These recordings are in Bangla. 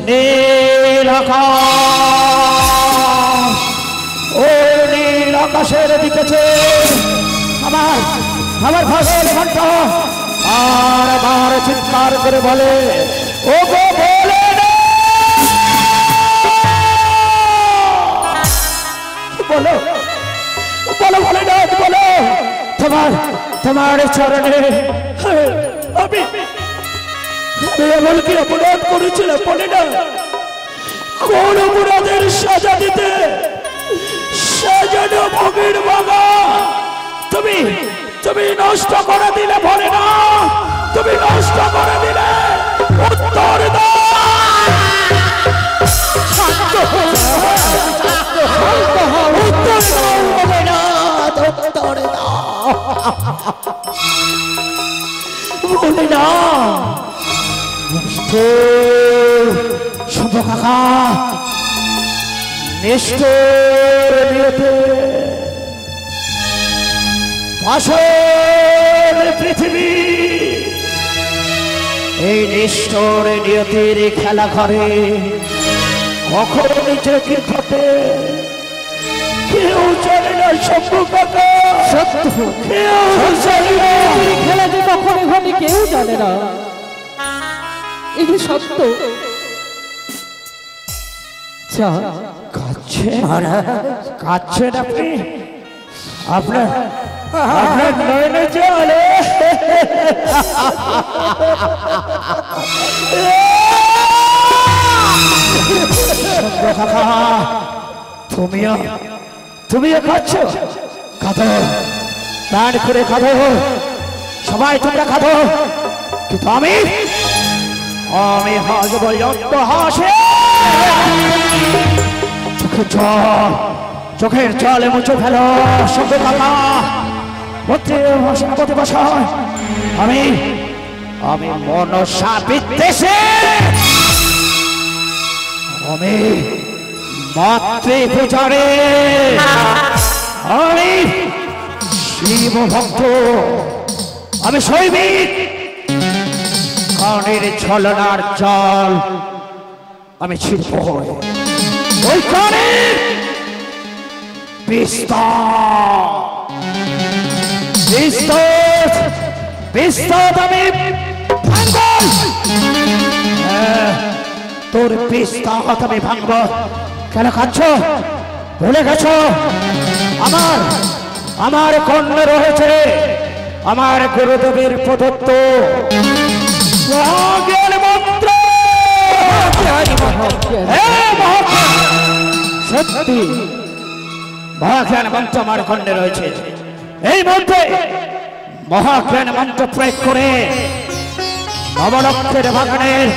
নীল আকাশ, ওই নীল আকাশের দিকেছে আমার আমার ভাগের ঘন্ট বারবার চিৎকার করে বলে, ও গো বলে বলো বলো বলে না বলো, তোমার তোমার চরণে আমি এমন কি অপরাধ করেছিলাম বলে না? কোন অপরাধের সাজা দিতে সাজানো ভোগের বাবা তুমি তুমি নষ্ট করে দিলে বলে না, তুমি নষ্ট করে দিলে। উত্তর দাও, উত্তর দাও বলে না, উত্তর দাও বলে না। শুভ কাকা নিষ্ঠুর নিয়তে পাশের পৃথিবী, এই নিষ্ঠুর নিয়তির খেলা ঘরে কখন নিচে কি ঘটে কেউ জানে না। শম্ভু কাকা সত্য, কেউ জানে না খেলা যে কখন ঘটে কেউ জানে না, এই যে সত্য। কাচ্ছেন আপনি, আপনার আপনার নয়নে জলে তুমিও তুমিও খাচ্ছ, খাতো প্রাণ করে খাতো, সবাই তোমরা খাতো, কিন্তু আমি আমি হাসব যত হাসে। চোখের জল চোখের জলে মুছে ফেলো শম্ভু কাকা, সেনাপতি বসায় আমি আমি মনসা বিদ্বেষে আমি মাতৃ পূজারে আমি শিব ভক্ত, আমি সৈনিক কানের ছলনার জল আমি ছিড়ব ওই কানের বিস্তার আমি ভাঙব, তোর বিস্তার আমি ভাঙব। কেন খাচ্ছ ভুলে গেছ? আমার আমার কন্যা রয়েছে, আমার গুরুদেবের প্রদত্ত মন্ত্র। সত্যি মহাজ্ঞান মন্ত্র আমার কন্যা রয়েছে, এই মন্ত্রে মহাজ্ঞান মন্ত্র প্রয়োগ করে নবলক্ষের বাগানের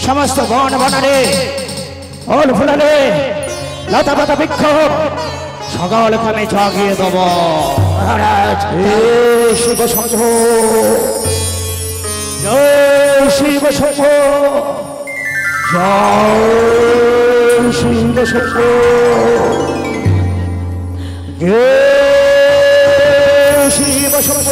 সমস্ত বন বনারে ফুল ফুলালে লতা পাতা বৃক্ষ সকলকে আমি জাগিয়ে দেব। মহারাজ শিব শম্ভ, জয় শিব শম্ভ, জয় শিব শম্ভ, জয় শিব শম্ভ।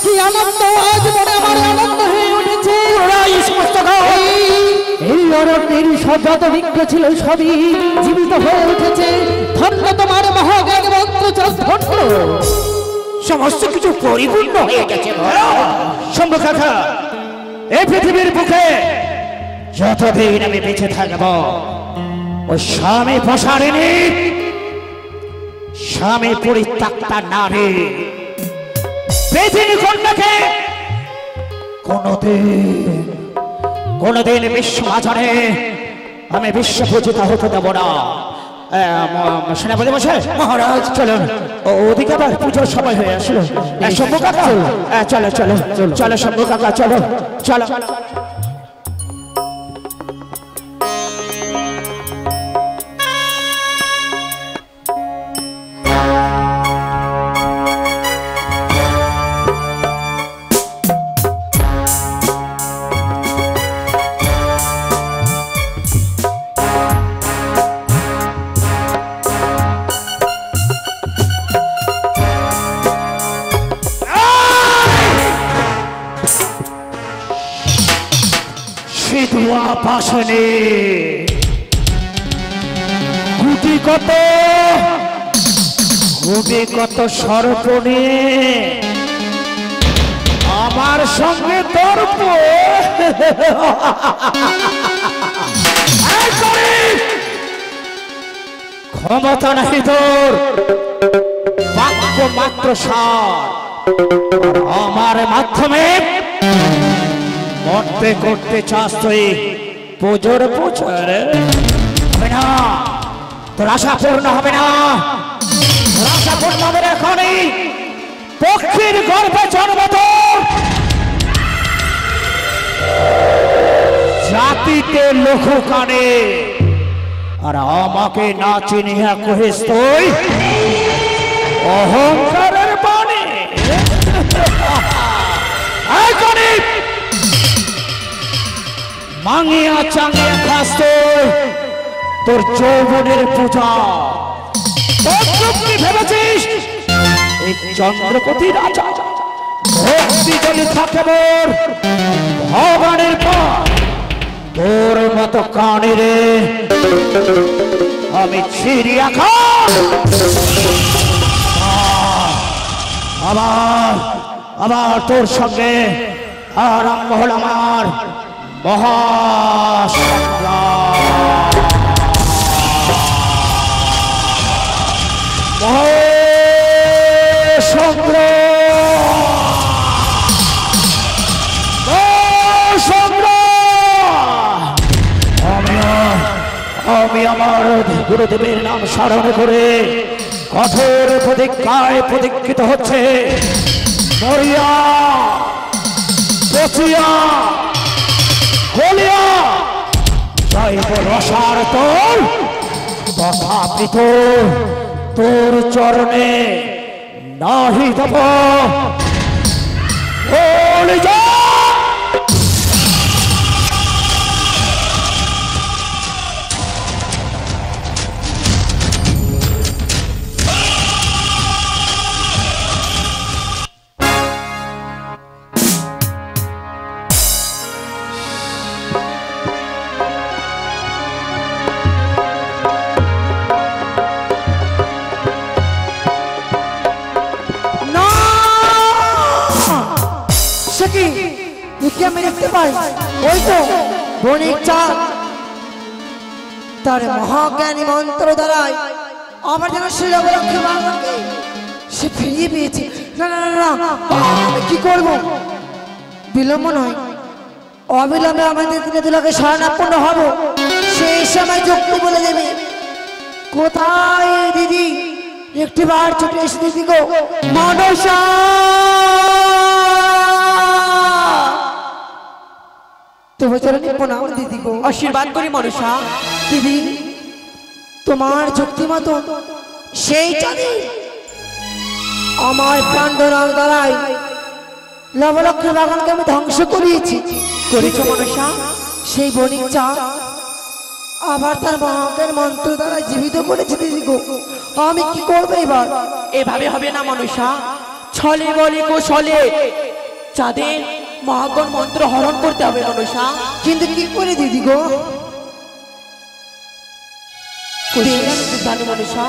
কি আনন্দ আজ মনে আমার আনন্দ হয়ে উঠেছে। এই অরণ্যের যত বৃক্ষ ছিল সবই জীবিত হয়ে উঠেছে। ধন্য তোমার মহাজ্ঞান মন্ত্র, ধন্য সমস্ত কিছু পরিপূর্ণ হয়ে গেছে। শম্ভু কাকা, এই পৃথিবীর বুকে যতদিন আমি বেঁচে থাকব ওই স্বামী প্রসারিণী স্বামী পরিত্যক্তা নারী পৃথিবী কন্যাকে কোনদিন বিশ্ব বাজারে আমি বিশ্ব পূজিত হতে দেব না। সেনাপতি মশাই, মহারাজ চলুন, ওদিকে আবার পুজোর সময় হয়ে আসলো। শম্ভু কাকা, চলো চলো চলো শম্ভু কাকা, চলো চলো। পাশনে গুটি কত সর্পণে আমার সঙ্গে তর্ক, ক্ষমতা নাহি তোর, বাক্য মাত্র সার, আমার মাধ্যমে মরতে করতে চাস তুই পুজোর পুজোর, হবে না তোর আশা পূর্ণ হবে না, তোর আশা পূর্ণ হবে না। এখনই পক্ষীর গর্ভে জন্ম তোর, জাতিতে লোক কানে, আর আমাকে না চিনিয়া কহিস তুই অহংকারের বাণী। মাঙিয়া চাঙিয়া খাস তোর যৌবনের পূজা, তোর চুক্তি ভেবেছিস এই চন্দ্রপতি রাজা ভক্তি যদি থাকে মোর ভগবানের পর, তোর মতো কানে রে আমি ছিড়িয়া খা। আবার তোর সঙ্গে আরম্ভ হল আমার আমি আমার গুরুদেবের নাম স্মরণ করে কঠোর প্রতিজ্ঞায় প্রতিজ্ঞিত হচ্ছে, মরিয়া পচিয়া গলিয়া জৈব রসার তোর, তথাপি তোর চরণে নাহি দেব যা। আমি দেখতে পাই ওই তো বণিক চাঁদ তার মহাজ্ঞানী মন্ত্র দ্বারাই আমার যেন সে ফিরিয়ে পেয়েছে। না না না, আমি কি করবো? বিলম্ব নয়, অবিলম্বে আমাদের দিনে দুলাকে শরণাপন্ন হব। সেই সময় যুক্তি বলে দেবে কোথায় দিদি, একটিবার ছুটে এসে দিদি গো মনসা। আশীর্বাদ করি মনসা। দিদি তোমার যুক্তি মতো সেই চাঁদে আমার পাণ্ডরার দ্বারাই লবলক্ষ্মী বাগানকে আমি ধ্বংস করিয়েছি। করেছ মনসা? সেই বণিক চাঁদ আবার তার মহাজ্ঞান মন্ত্র দ্বারা জীবিত করেছে দিদি গো। আমি কি করবো এবার? এভাবে হবে না মনসা, ছলে বলে কৌশলে চাঁদের মহাজ্ঞান মন্ত্র হরণ করতে হবে মনসা। কিন্তু কি করে দিদি গো? মনসা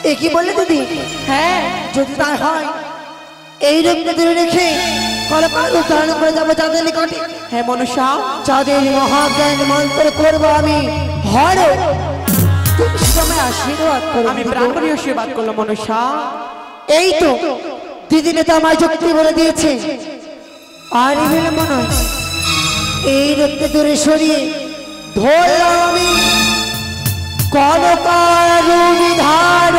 এ কি বলে দিদি? হ্যাঁ, যদি তাই হয় এই রূপকে ধরে রেখে কলকাতা উত্তরণ করে যাবো চাঁদের নিকটে। হ্যাঁ মনসা, চাঁদের মহাজ্ঞান মন্ত্র করবো আমি হর। তুমি সময় আশীর্বাদ করো। আমি প্রাণ করে আশীর্বাদ করলাম মনসা। এই তো দিদি নেতা আমায় যুক্তি বলে দিয়েছে, আর বিলম্ব নয়, এই রূপকে দূরে সরিয়ে ধরলাম আমি কলকারু বিধার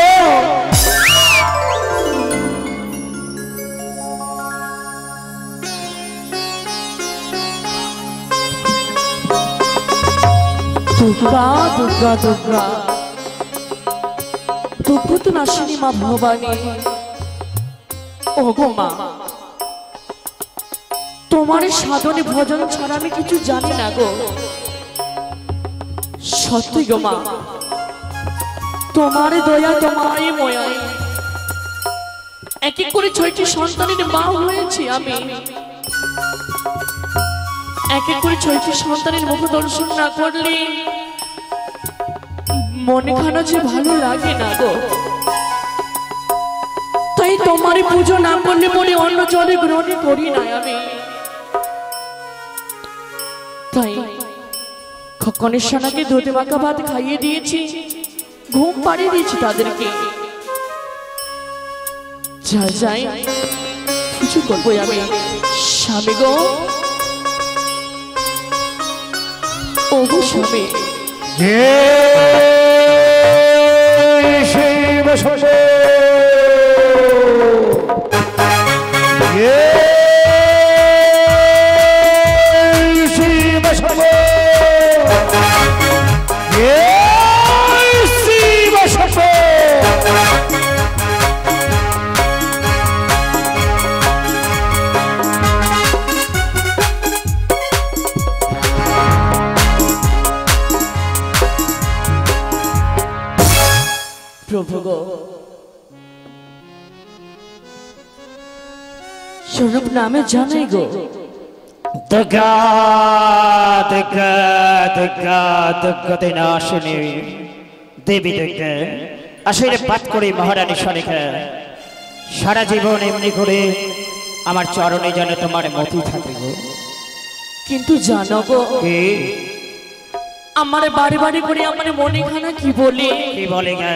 দুর্গা দুর্গা দুর্গা দুর্গা তো নাসিনী মা ভবানী। ও গো মা, তোমার সাধনে ভজন ছাড়া আমি কিছু জানি না গো। সত্যি গো মা, তোমার দয়া তোমারই ময়া। এক এক করে 6টি সন্তানের মা হয়েছি আমি। এক এক করে 6টি সন্তানের মুখ দর্শন না করলে মনে খানা যে ভালো লাগে না গো। তাই তোমার পুজো না করলে বলে অন্য জলে গ্রহণ করি না আমি। তাই খকনের সোনাকে দুধে মাখা ভাত খাইয়ে দিয়েছি, ঘুম পাড়িয়ে দিয়েছি তাদেরকে। যাই যাই কিছু করবো আমি। স্বামী গো, ও গো স্বামী, শিব শিব প্রভু গো, স্বরূপ নামে জানাই গো। দুর্গা দুর্গা দুর্গা দুর্গতে নাশিনী দেবী দুর্গা আশীর্বাদ করে মহারানী সরেখা সারা জীবন এমনি করে আমার চরণে যেন তোমার মতি থাকে গো। কিন্তু জানো গো, আমার বারে বারে করে আমার মনে খানা কি বলে গা?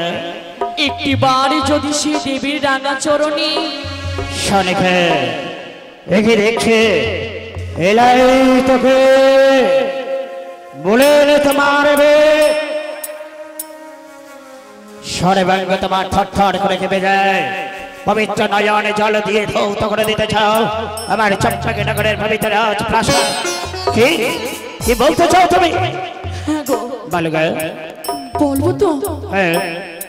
একটি বারে যদি সে দেবীর রাঙা চরণে সরেখা এগিয়ে দেখছে এলাই তোকে বলে তোমার সর্বাঙ্গ তোমার থরথর করে কেঁপে যায়। পবিত্র নয়নে জল দিয়ে ধৌত করে দিতে চাও আমার চম্পাকে নগরের পবিত্র রাজপ্রাসাদ। কি কি বলতে চাও তুমি? হ্যাঁ গো, বলো গো। বলবো তো। হ্যাঁ,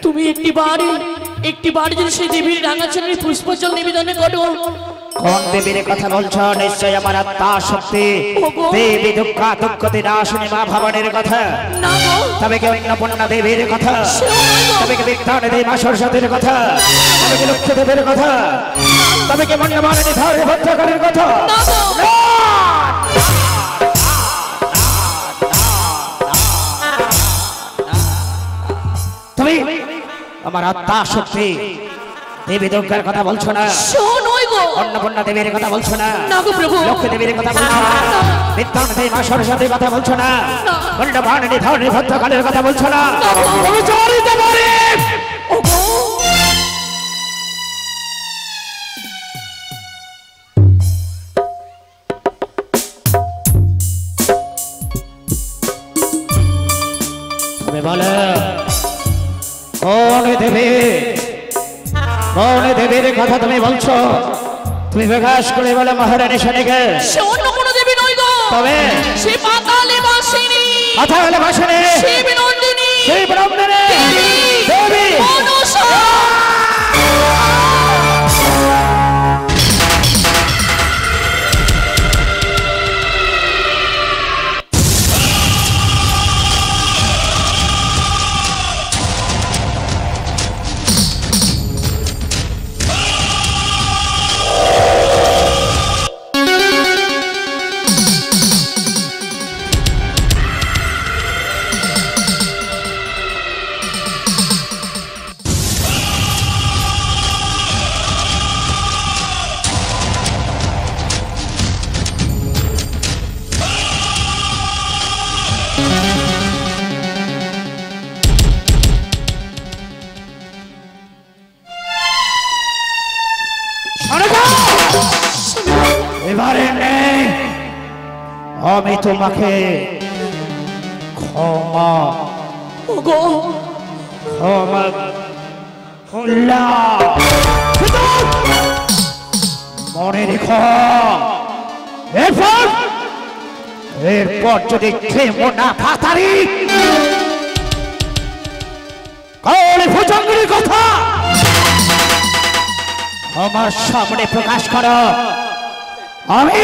তুমি একটি বারে যদি সেই দেবীর রাঙা চরণে পুষ্পজল নিবেদন করো। কোন দেবীর কথা বলছো? নিশ্চয় আমার আত্মা শক্তি দেবী দুর্গা দুর্গতি নাশিনী মা ভবানীর কথা। না গো, তবে কি অন্নপূর্ণা দেবীর কথা? তবে কি বিদ্যান দেবী মা সরস্বতীর কথা? তবে কি লক্ষ্মী দেবীর কথা? তবে কি মন্যমালিনী ধরে ভদ্রকালীর কথা? তুমি আমার আত্মা শক্তি দেবী দুর্গার কথা বলছো না? অন্নপূর্ণা দেবীর কথা বলছো না? লক্ষ্মী দেবীর কথা বলছো না? বিদ্যান দেবী মা সরস্বতীর কথা বলছো না? মন্যমালিনী ধরে ভদ্রকালীর কথা বলছো না? তুমি চরিতে পারি বলে কোন দেবীর কথা তুমি বলছো? তুমি প্রকাশ করে বলে মহারানী সনেকে সে অন্য কোনো দেবী নয় গো। তবে সে পাতালে বাসিনী, পাতালে বাসিনী, সে বিনন্দিনী, সেই ব্রাহ্মণী দেবী মনসা। এবারে নেই আমি তোমাকে ক্ষমা ওগো মনে রেখো এরপর যদি খেমো না ফাতারি কালী ভুজঙ্গির কথা আমার সামনে প্রকাশ করো, আমি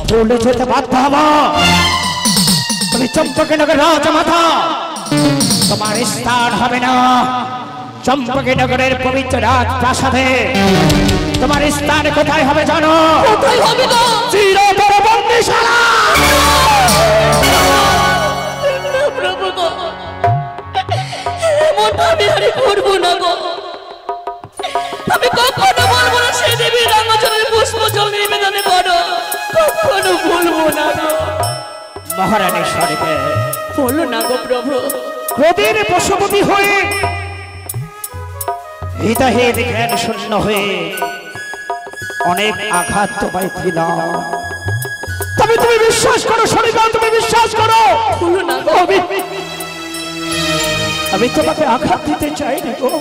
ভুলে যেতে বাধ্য হব। তুমি চম্পকনগর রাজমাতা, তোমার স্থান হবে না চম্পকনগরের পবিত্র রাজপ্রাসাদে। তোমার স্থান কোথায় হবে জানো? কোথায় হবে গো? চিরতর বন্দিশালা। প্রভু গো, এমনটা আমি আর করবো না গো। আমি কখনো বলবো না সে দেবী রাঙাচলের পুষ্প জল নিবেদনে করো, কখনো বলবো না গো। মহারানী স্বরূপে বলো না গো প্রভু। ক্রোধের বশবর্তী হয়ে হৃদয়ের জ্ঞান শূন্য হয়ে অনেক আঘাত তোমায় দিলাম, তবে তুমি বিশ্বাস করো শরীফা, তুমি বিশ্বাস করো। বলো না গো। আমি তোমাকে আঘাত দিতে চাইনি গো,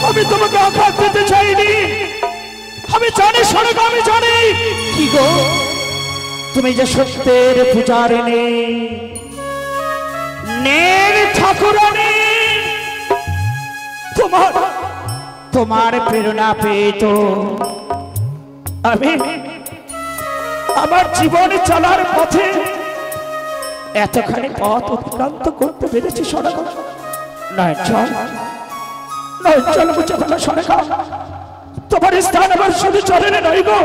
আমি তোমাকে আঘাত দিতে চাইনি। আমি জানি শরীফা, আমি জানি কি গো? তুমি যে সত্যের পূজারিণী, নের ঠাকুরানী, তোমার প্রেরণা পেয়ে তো আমি আমার জীবনে চলার পথে এতখানি পথ অতিক্রান্ত করতে পেরেছি সরকার। নয় চল, নয় চল বুঝে ফেলো সরকার, তোমার স্থান আমার শুধু চরণে নয় গো,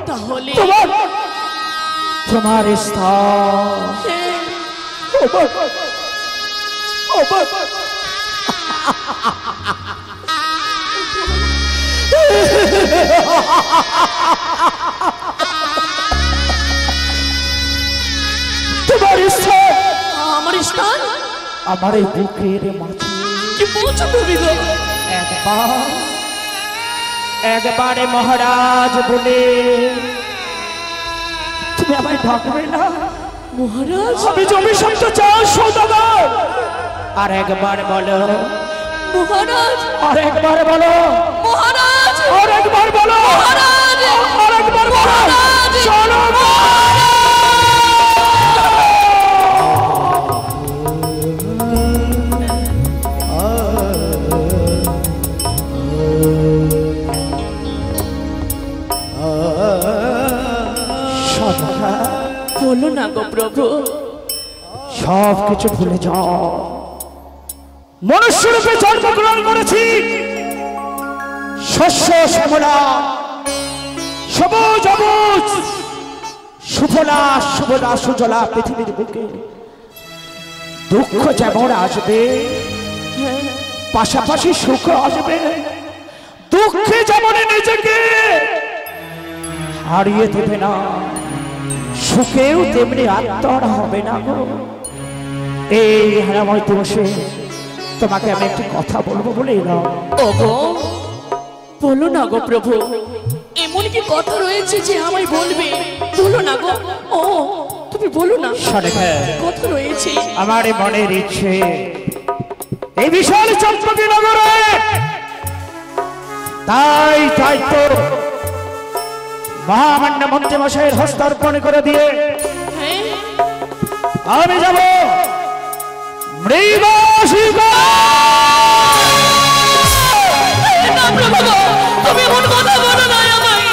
তাহলে তোমার স্থান তোমার স্থান আমার স্থান আমার এই বুকের মাঝে। কি বলছো তুমি গো? একবারে মহারাজ বলে তুমি আমায় ডাকবে না? মহারাজ, আমি জমি শব্দ চাই সৌদাগর। আর একবার বলো মহারাজ, আর একবার বলো মহারাজ, আর একবার বলো মহারাজ, আর একবার বলো চলো। বলো না গো প্রভু। সব কিছু ভুলে যাও, মনুষ্য রূপে জন্মগ্রহণ করেছি, শস্য শ্যামলা সবুজ অবুজ সুফলা সুবলা সুজলা পৃথিবীর বুকে দুঃখ যেমন আসবে পাশাপাশি সুখ আসবে, দুঃখে যেমন নিজেকে হারিয়ে দেবে না, সুখেও তেমনি আত্মহারা হবে না গো। এই হারাময় বসে তোমাকে আমি একটি কথা বলবো বলে এলাম। ওগো বলো না গো প্রভু, এমন কি কথা রয়েছে যে আমায় বলবে? বলো না গো। ও তুমি বলো না, কথা রয়েছে। আমার মনের ইচ্ছে এই বিশাল চম্পকী নগরে তাই তাই তোর মহামান্য মন্ত্রী মশাইয়ের হস্তার্পণ করে দিয়ে আমি যাব মৃগশিকা। তুমি এমন কথা বলো না আমায়,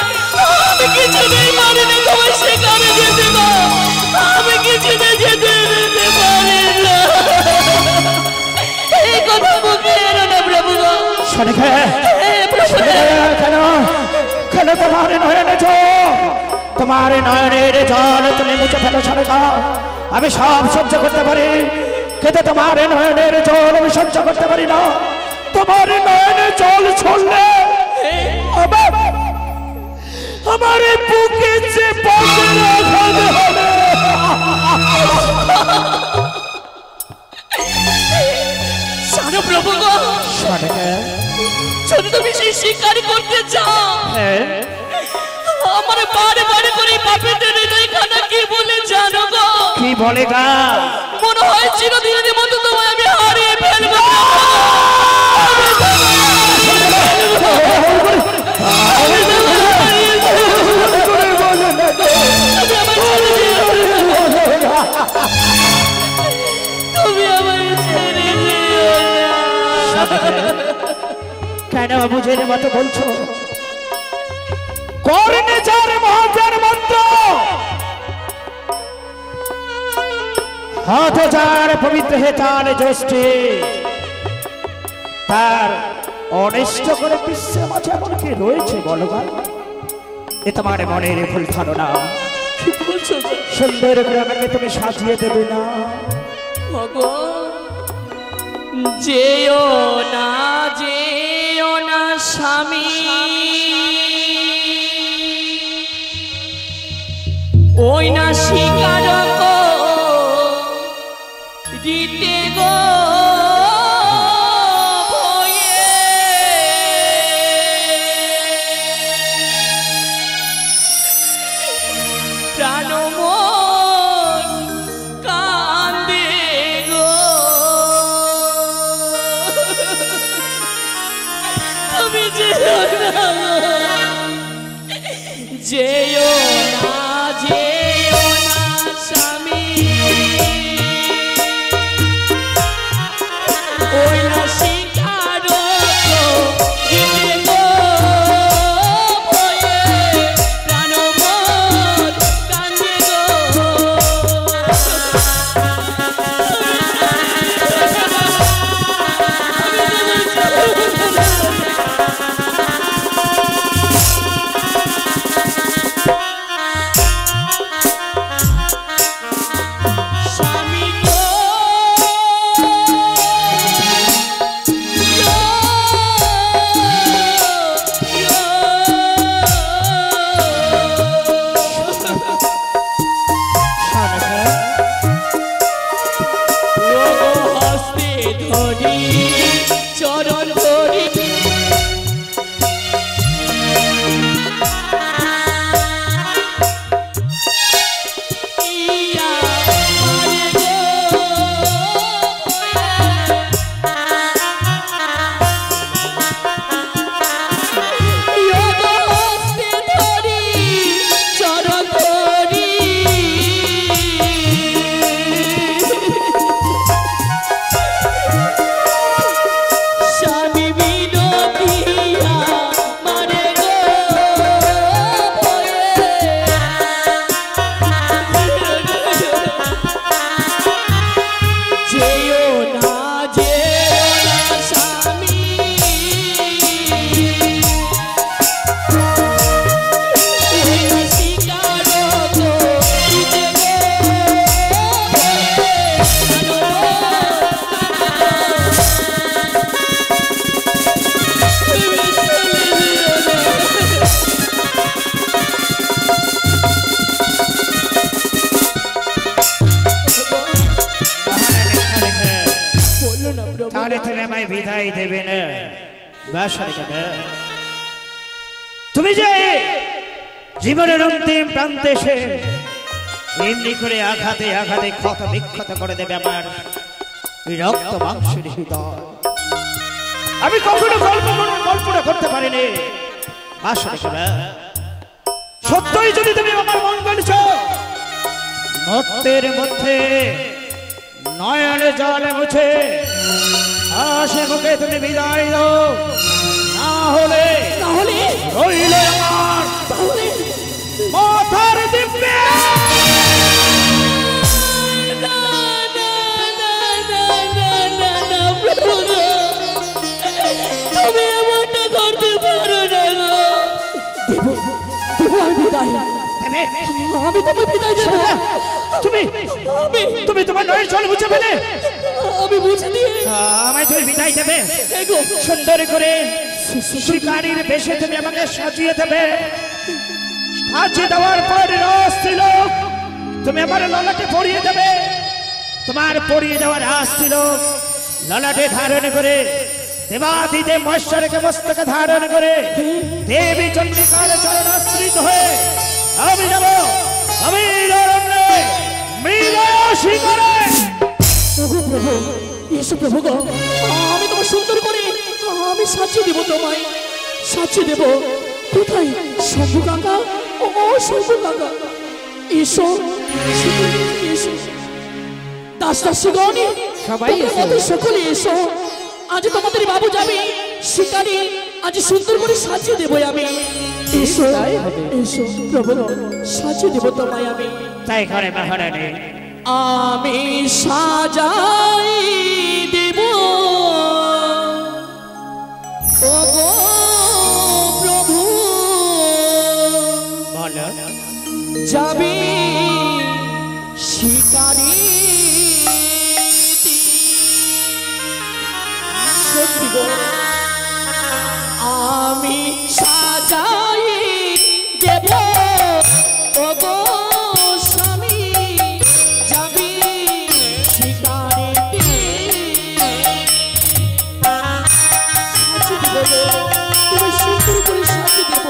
আমি কিছু নেই পারিনি তোমার সেখানে যেতে না, আমি কিছু নেই যেতে দিতে পারি না, এই কথা মুখে এলো না প্রভু। কেন কেন তোমার নয়নে জল, তোমার নয়নের জল তুমি মুছে ফেলো সরকার। আমি সব সহ্য করতে পারি, কিন্তু তোমার নয়নের জল আমি সহ্য করতে পারি না। তোমার নয়নে জল ছড়লে আমার বুকে যে সারো প্রভু গো, যদি তুমি সেই শিকারি করতে চাও আমার বারে বারে করে পাপেদের হৃদয়খানা কি বলে জানো গো? কি বলে গা? মনে হয় চিরদিনের মতো তোমায় আমি হারিয়ে ফেলবো। তুমি আমায় ছেড়ে যেও না। কেন বুঝের মতো বলছো? করনে চার মহাজার মন্ত্র, হাতে যার পবিত্র হে তার জ্যেষ্ঠে, তার অনিষ্ট করে বিশ্বের মাঝে এমন কি রয়েছে বলো গা? এ তোমার মনের ভুল ধারণা। কি বলছো গো? সুন্দর করে আমাকে তুমি সাজিয়ে দেবে না? ওগো, যেও না স্বামী, ওই না স্বীকারক দিতে গো ভয়ে। প্রাণমন কান্দে গো, তুমি যেও না, যেও না স্বামী, ওই না স্বীকারক দিতে গো ভয়ে। প্রাণমন কান্দে গো। স্বামী গো, হস্তে ধরি চরণ ধরি, ইয়া মারে গো ইয়া গো, হস্তে ধরি চরণ ধরি, স্বামী বিনোদিয়া মারে গো ভয়ে। যেও না স্বামী, ওই না স্বীকারক দিতে গো বললো না প্রভু। তাহলে তুমি আমায় বিদায় দেবে না? বাস তুমি যে জীবনের অন্তিম প্রান্তে এসে এমনি করে আঘাতে আঘাতে ক্ষত বিক্ষত করে দেবে আমার রক্ত মাংসের হৃদয়। আমি কখনো কল্পনা করতে পারিনি। সত্যই যদি তুমি আমার মন বলছ, মুহূর্তের মধ্যে নয়নে জলে মুছে হাসি মুখে তুমি বিদায় দাও, না হলে রইল আমার মাথার দিব্যে। তুমি এমনটা করতে পারো না গো। আমি তোমার বিদায় দেব। তুমি তোমার নয়ের জল মুছে ফেলে আমি বুঝে দিয়ে আমায় তুমি বিদায় দেবে। সুন্দর করে শিকারীর বেশে তুমি আমাকে সাজিয়ে দেবে। সাজিয়ে দেওয়ার পর রস ছিল তুমি আমার ললাটে পরিয়ে দেবে। তোমার পরিয়ে দেওয়ার আশ ছিল ললাটে ধারণ করে দেবাদিদেব মহেশ্বরকে মস্তকে ধারণ করে দেবী চন্ডিকার চরণাশ্রিত হয়ে আমি যাব আমি অরণ্যে মৃগ শিকারে। প্রভু প্রভু এসো প্রভু গো, আমি তোমার সুন্দর করে আমি সাজিয়ে দেবো, তোমায় সাজিয়ে দেবো। কোথায় শম্ভু কাকা? ও শম্ভু কাকা এসো এসো, দাস দাসীগণ সবাই এসো, সকলে এসো। আজ তোমাদের বাবু যাবে শিকারে, আজ সুন্দর করে সাজিয়ে দেবো আমি। এসো এসো প্রভু, সাজিয়ে দেবো তোমায় আমি। তাই করে মহারানী আমি সাজাই দেব ও গো প্রভু, বলো যাবে শিকারে। সত্যি গো, আমি সাজাই দেব ও গো স্বামী, যাবি শিকারেতে। সাজিয়ে দেব গো, তুমি সুন্দর করে সাজিয়ে দেব।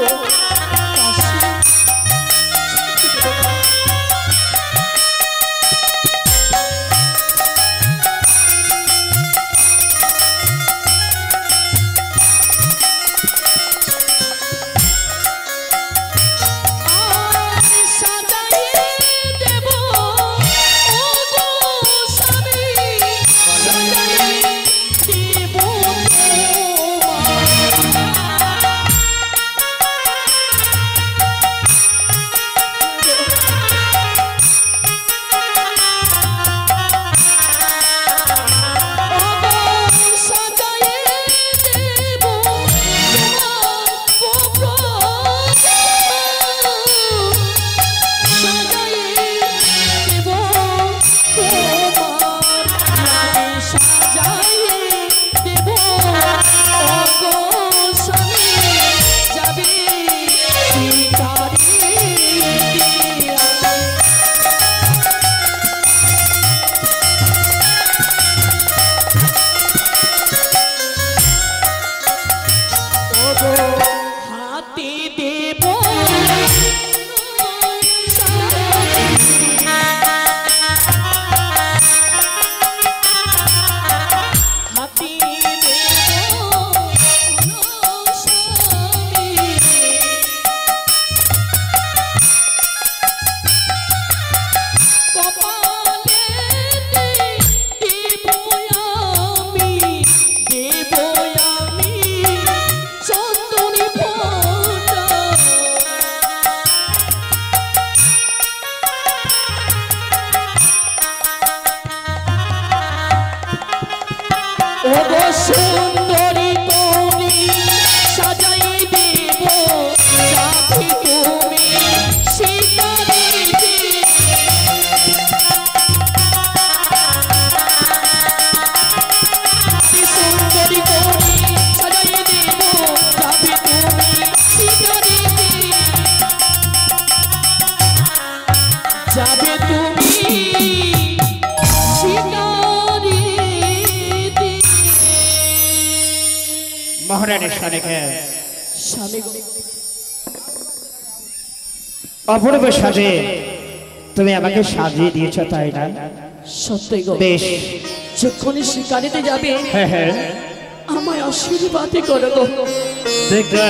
সুন্দরী তুমি সাজাই দেব, যাবি তুমি শিকারেতে। সুন্দরী তুমি সাজাই দেব, যাবি তুমি শিকারেতে, যাবে তুমি মহারানীর স্বামীকে স্বামী অপূর্ব সাজে তুমি আমাকে সাজিয়ে দিয়েছ, তাই না? সত্যি গো, বেশ, যখনই শিকারিতে যাবে হ্যাঁ হ্যাঁ, আমায় আশীর্বাদ করো গো। দেখে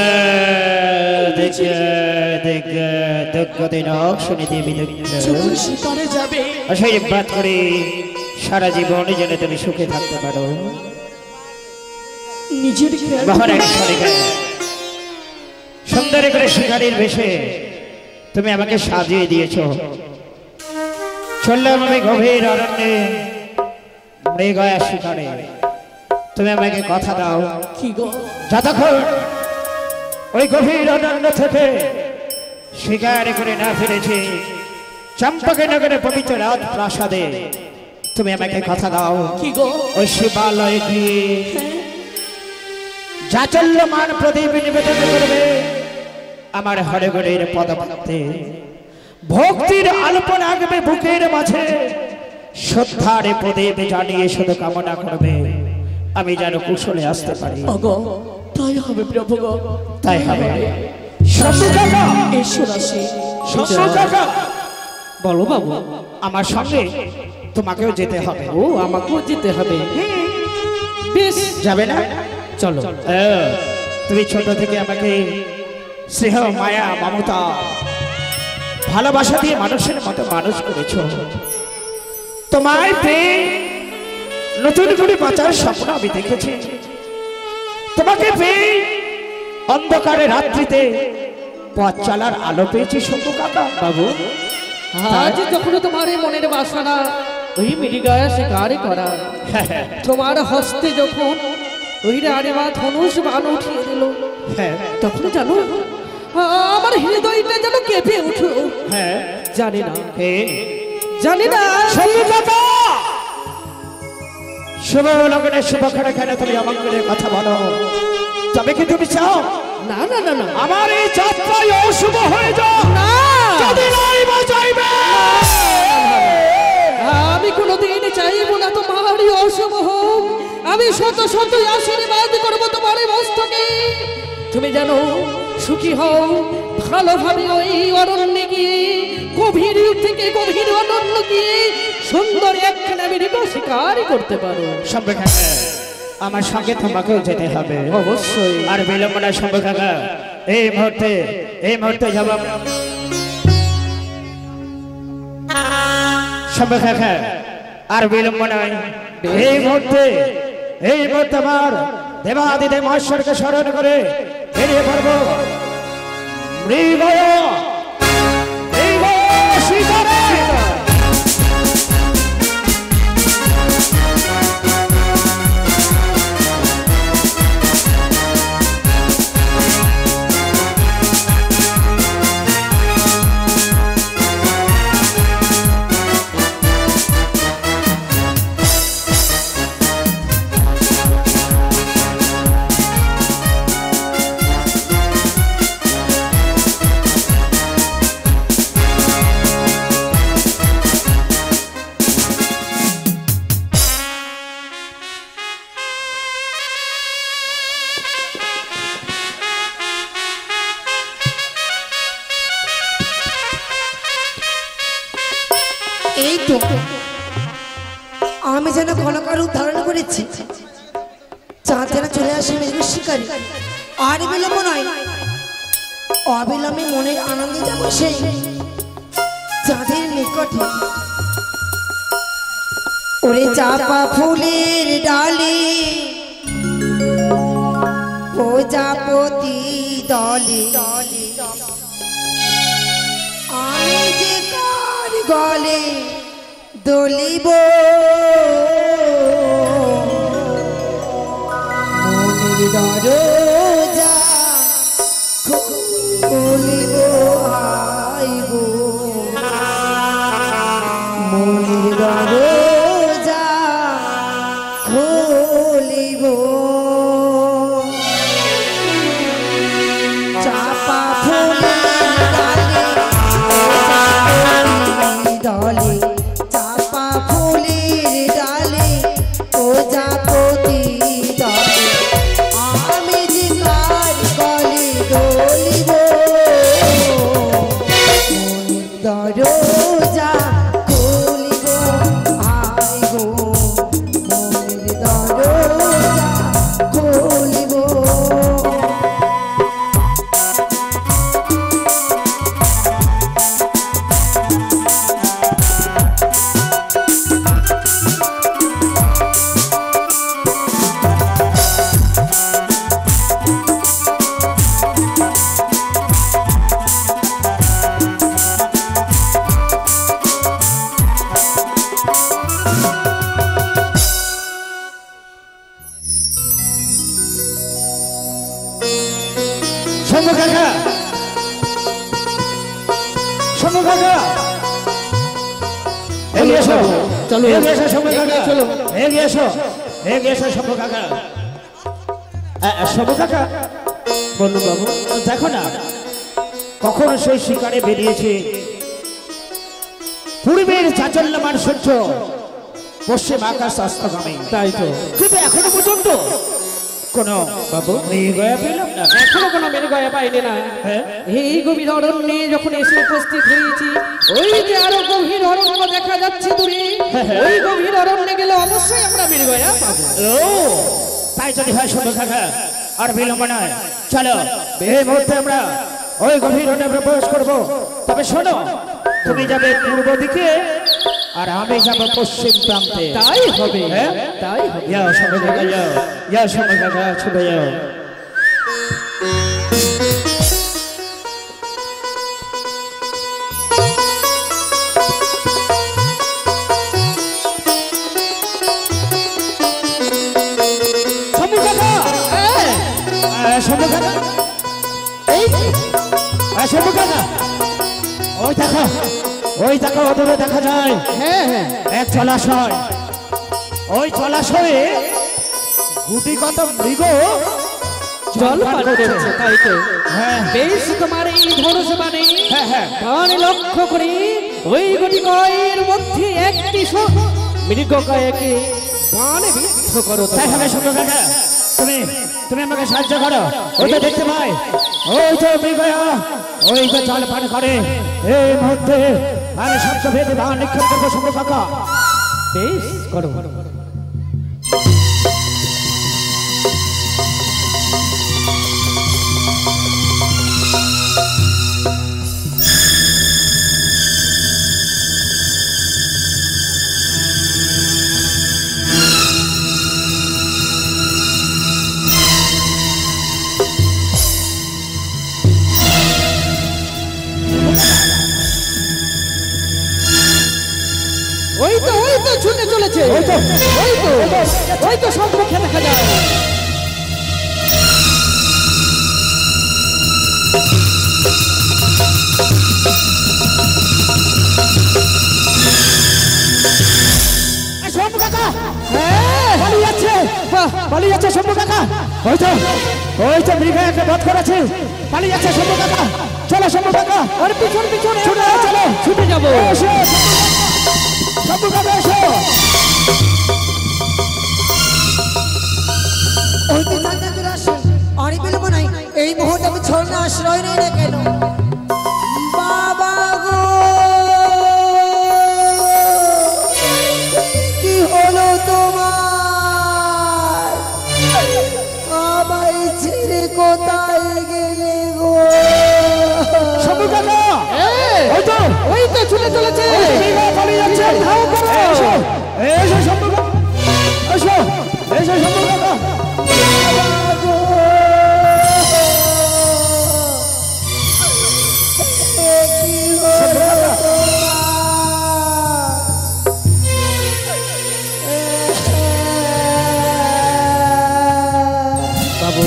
দেখে দেখে দেখে দিনক শুনে দেবী যখন শিকারে যাবে আশীর্বাদ করি সারা জীবন যেন তুমি সুখে থাকতে পারো। নিজের খেয়াল মহারানীর স্বামীকে সুন্দর করে শিকারীর বেশে তুমি আমাকে সাজিয়ে দিয়েছ। চললাম আমি গভীর অরণ্যে মৃগয়া শিকারে। তুমি আমাকে কথা দাও, কি গো, যতক্ষণ ওই গভীর অরণ্য থেকে শিকার করে না ফিরেছি চম্পকনগরে পবিত্র রাত প্রাসাদে, তুমি আমাকে কথা দাও কি গো, ওই শিবালয়ে গিয়ে জাচল্যমান প্রদীপ নিবেদন করবে আমার হরেগড়ের পদপদ্মে। ভক্তির আলপনা আঁকবে বুকের মাঝে, শ্রদ্ধার প্রদীপ জানিয়ে শুধু কামনা করবে আমি যেন কুশলে আসতে পারি। ওগো তাই হবে প্রভু গো, তাই হবে। শম্ভু কাকা, এসো রাশি। শম্ভু কাকা, বলো বাবু। আমার সঙ্গে তোমাকেও যেতে হবে। ও আমাকেও যেতে হবে, বেশ যাবে না? চলো। তুমি ছোট থেকে আমাকে স্নেহ মায়া মমতা ভালোবাসা দিয়ে মানুষের মতো মানুষ করেছ। তোমায় পেয়ে নতুন করে বাঁচার স্বপ্ন আমি দেখেছি। তোমাকে পেয়ে অন্ধকারে রাত্রিতে পথ চলার আলো পেয়েছি শম্ভু কাকা। বাবু আজ যখন তোমার এই মনের বাসনা ওই মিডিগায়া শিকার করা, তোমার হস্তে যখন ওই রানীমা ধনুষ বান উঠিয়ে দিল, তখন জানো আমার হৃদয়টা যেন কেঁপে উঠল। জানি না জানি না শম্ভু কাকা, শুভ লগনে শুভক্ষণে কেন তুমি অমঙ্গলের কথা বলো? তবে কি তুমি চাও না না না না আমার এই যাত্রায় অশুভ হয়ে যাও? না, যদি নাই বাঁচাইবে, আমি কোনোদিন চাইব না তোমারই অশুভ হোক। আমি শত শত আশীর্বাদ করবো তোমার এই মস্তকে। তুমি জানো সুখী হও ভালোভাবে ওই অরণ্যে গিয়ে, গভীর থেকে গভীর অরণ্য গিয়ে সুন্দর একখানা মৃগা শিকার করতে পারো। শম্ভু কাকা, আমার সঙ্গে তোমাকেও যেতে হবে অবশ্যই। আর বিলম্ব না শম্ভু কাকা, এই মুহূর্তে যাব। শম্ভু কাকা, আর বিলম্ব নয়। এই মুহূর্তে আমার দেবাদিদেব মহেশ্বরকে স্মরণ করে বেরিয়ে পড়বো মৃগ শিকারে। এই তো আমি যেন কনকার রূপ ধারণ করেছি, চাঁদ যেন চলে আসে মৃগ শিকারী। আর বিলম্ব নয়, অবিলম্বে মনের আনন্দে যাব সেই চাঁদের নিকটে। ওরে চাপা ফুলের ডালে প্রজাপতি দলে, আমি যে কার গলে দলিব মনের দরজা খুলিব, আইব মনের দরজা খুলিব। চাপা ফুলের ডালে দলে, চাপা ফুলের ডালে প্রজাপতি দলে, আমি যে কার গলে দলিব মনের দরজা খুলিব, আইব মনের দরজা খুলিব। শম্ভু কাকা, শম্ভু কাকা, এগিয়ে এসো, চলো এগিয়ে এসো শম্ভু কাকা, চলো এগিয়ে এসো, এগিয়ে এসো শম্ভু কাকা। শম্ভু কাকা, বলুন বাবু। দেখো না কখন সেই শিকারে বেরিয়েছে, পূর্বের চাঞ্চল্যমান সূর্য পশ্চিম আকাশ অস্তগামী। তাই তো, কিন্তু এখনো পর্যন্ত কোনো বাবু মৃগয়া পেলাম না। এখনো কোনো মৃগয়া পাইনি না। হ্যাঁ? এই গভীর অরণ্যে যখন এসে উপস্থিত হয়েছি, ওই যে আরো গভীর অরণ্য দেখা যাচ্ছে দূরে, ওই গভীর অরণ্যে গেলে অবশ্যই আমরা মৃগয়া পাবো। ও তাই যদি হয় সুন্দর কাকা, আর বিলম্ব নয়, চলো এই মুহূর্তে আমরা ওই গভীর অরণ্যে প্রবেশ করবো। তবে শোনো, তুমি যাবে পূর্ব দিকে আর আমি যাবো পশ্চিম প্রান্তে। তাই হবে, হ্যাঁ? তাই হবে। যাও সুন্দর কাকা, যাও যাও সুন্দর কাকা, ছুটে যাও। শম্ভু কাকা, এই শম্ভু কাকা, ওই দেখো অদূরে দেখা যায় হ্যাঁ হ্যাঁ, এক জলাশয়। ওই জলাশয়ে গুটিগত মৃগ জল পান করছে। তাই তো, হ্যাঁ বেশ তোমার এই ধনুষ মানে হ্যাঁ হ্যাঁ কানে লক্ষ্য করি, ওই গুটি কয়ের মধ্যে একটি মৃগ কয়েকে বানে বিদ্ধ করো। তাই হবে শম্ভু কাকা, তুমি তুমি আমাকে সাহায্য করো। ওই তো দেখতে পাই, ওই তো মৃগয়া, ওই তো জল পান করে। এই মুহূর্তে আমি শব্দভেদে বান নিক্ষেপ করবো শম্ভু কাকা। বেশ করো। ওই তো ছুটে চলেছে, ওই তো সম্মুখে দেখা যায়। শম্ভু কাকা, হ্যাঁ, পালিয়ে যাচ্ছে, পালিয়ে যাচ্ছে শম্ভু কাকা। ওই তো মৃগয়াকে বধ করেছে, পালিয়ে যাচ্ছে শম্ভু কাকা। চলো শম্ভু কাকা, আর পিছন পিছনে ছুটে যাও, চলো ছুটে যাবো। এসো শম্ভু কাকা, এসো। ওই তো জানতে চলে আসে, আর বিলম্ব নাই। এই মুহূর্তে আমি ঝর্ণা আশ্রয় নেই না কেন? বাবা গো, কি হলো তোমার? আমায় ছেড়ে কোথায় গেলে গো? শম্ভু কাকা, ওই তো ছুটে চলেছে, মৃগয়া পালিয়ে যাচ্ছে। ধাও করো। এসো এসো শম্ভু কাকা, এসো এসো শম্ভু কাকা। বাবা গো, কি হলো তোমার? বাবু,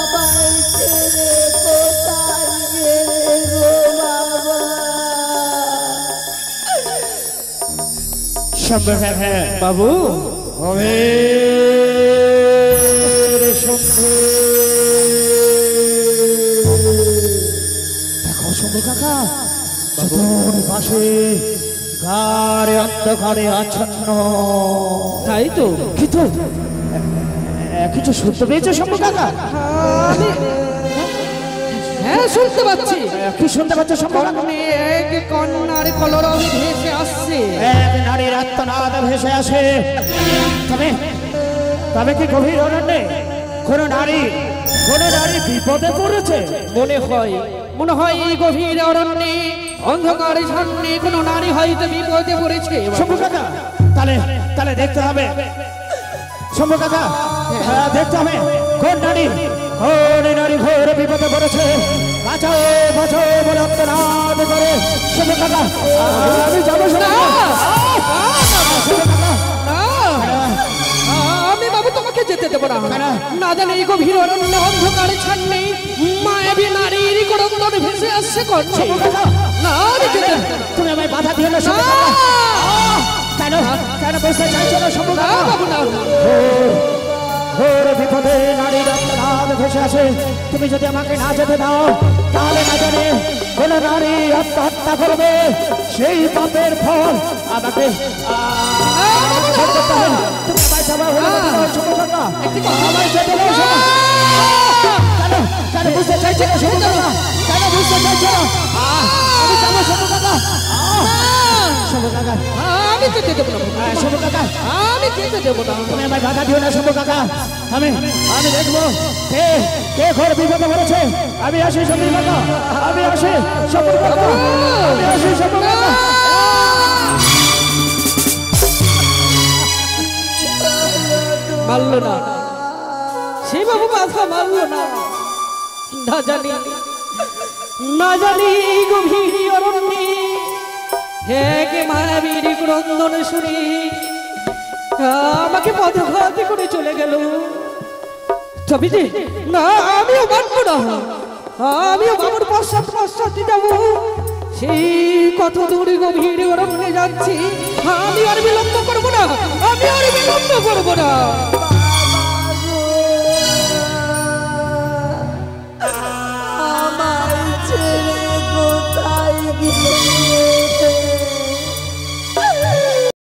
আমায় ছেড়ে কোথায় গেলে গো বাবা? শম্ভু কাকা, বাবু, ওরে শম্ভু, দেখো শম্ভু কাকা, চতুর্পাশে গাঢ় অন্ধকারে আচ্ছন্ন। তাই তো, কিন্তু কিছু শুনতে পেয়েছো শম্ভু কাকা? আমি হ্যাঁ শুনতে পাচ্ছি। কি শুনতে পাচ্ছ শম্ভু কাকা? কর্ণে এক কন্যার কলরব ভেসে আসছে। এক নারীর আত্মনাদ ভেসে আসে। তবে তবে কি গভীর অরণ্যে কোনো নারী বিপদে পড়েছে? মনে হয় এই গভীর অরণ্যে অন্ধকারের সামনে কোনো নারী হয়তো বিপদে পড়েছে। শম্ভু কাকা, তাহলে দেখতে হবে শম্ভু কাকা, দেখতে হবে কোন নারী ঘোর বিপদে পড়েছে। বাঁচাও বাঁচাও বলে আত্মনাদ করে শম্ভু কাকা, আমি যাবো শম্ভু কাকা। শম্ভু কাকা, আমি বাবু তোমাকে যেতে দেবো না। না জানি এই গভীর অরণ্য অন্ধকারের সামনে মায়াবী নারীর করন্দন ভেসে আসছে। শম্ভু কাকা, না যেতে দেব না। তুমি আমায় বাধা দিও না শম্ভু কাকা। কেন কেন বসে চাইছো না শম্ভু না কাকা? বাবু না। ঘোর বিপদে নারীর আত্মনাদ ভেসে আসে। তুমি যদি আমাকে না যেতে দাও তাহলে না জানে কোন নারী আত্মহত্যা করবে সেই পাপের ফল আমাকে বুঝতে চাইছি না শুভ কাকা, কেন বুঝতে চাইছি না? আমি যাবো শুভ কাকা, শুভ কাকা, আমি যেতে দেবো না, শুভ কাকা, আমি যেতে দেবো না। তুমি আমায় বাধা দিও না শুভ কাকা, আমি দেখবো কে কে ঘর বিপদে পড়েছে। আমি আসি শুভ কাকা, আমি আসি শুভ কাকা, আমি আসি শুভ কাকা। মারলো না, সে বাবু মাথা মারলো না। না জানি না জানি এই গভীর অরণ্যে হে কে মায়াবীর ক্রন্দন শুনি আমাকে পথঘাত করে চলে গেল। তবে যে না, আমিও মানবো না, আমিও বাবুর পশ্চাৎ পশ্চাৎ যাবো। সেই কত দূর গভীর অরণ্যে যাচ্ছি, আমি আর বিলম্ব করবো না, আমি আর বিলম্ব করবো না।